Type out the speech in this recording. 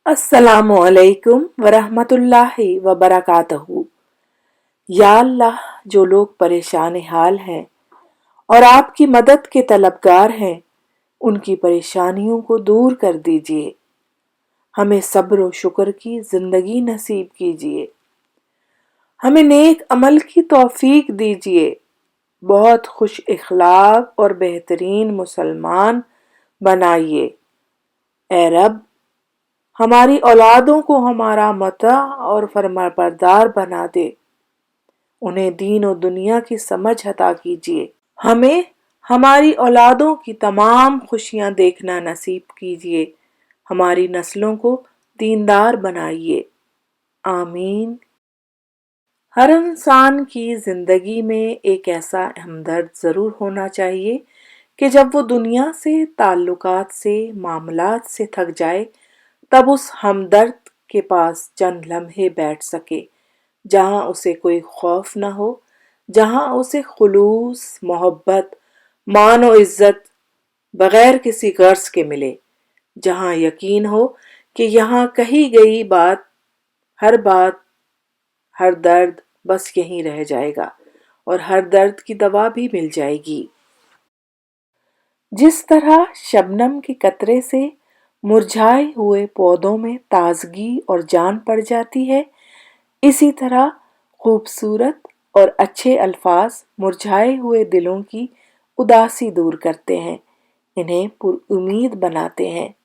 अस्सलामु अलैकुम वरहमतुल्लाहि वबरकातहू। या अल्लाह, जो लोग परेशान हाल हैं और आपकी मदद के तलबगार हैं, उनकी परेशानियों को दूर कर दीजिए। हमें सब्र और शुक्र की जिंदगी नसीब कीजिए। हमें नेक अमल की तौफीक दीजिए। बहुत खुश इखलाक और बेहतरीन मुसलमान बनाइए। ए रब, हमारी औलादों को हमारा मता और फरमाबरदार बना दे। उन्हें दीन और दुनिया की समझ अता कीजिए। हमें हमारी औलादों की तमाम खुशियां देखना नसीब कीजिए। हमारी नस्लों को दीनदार बनाइए। आमीन। हर इंसान की जिंदगी में एक ऐसा हमदर्द जरूर होना चाहिए कि जब वो दुनिया से, ताल्लुकात से, मामलात से थक जाए, तब उस हमदर्द के पास चंद लम्हे बैठ सके, जहां उसे कोई खौफ न हो, जहां उसे खुलूस, मोहब्बत, मान और इज्जत बगैर किसी गर्ज के मिले, जहां यकीन हो कि यहाँ कही गई बात, हर दर्द बस यहीं रह जाएगा और हर दर्द की दवा भी मिल जाएगी। जिस तरह शबनम के कतरे से मुरझाए हुए पौधों में ताजगी और जान पड़ जाती है, इसी तरह खूबसूरत और अच्छे अल्फाज मुरझाए हुए दिलों की उदासी दूर करते हैं, इन्हें पुरुम्मीद बनाते हैं।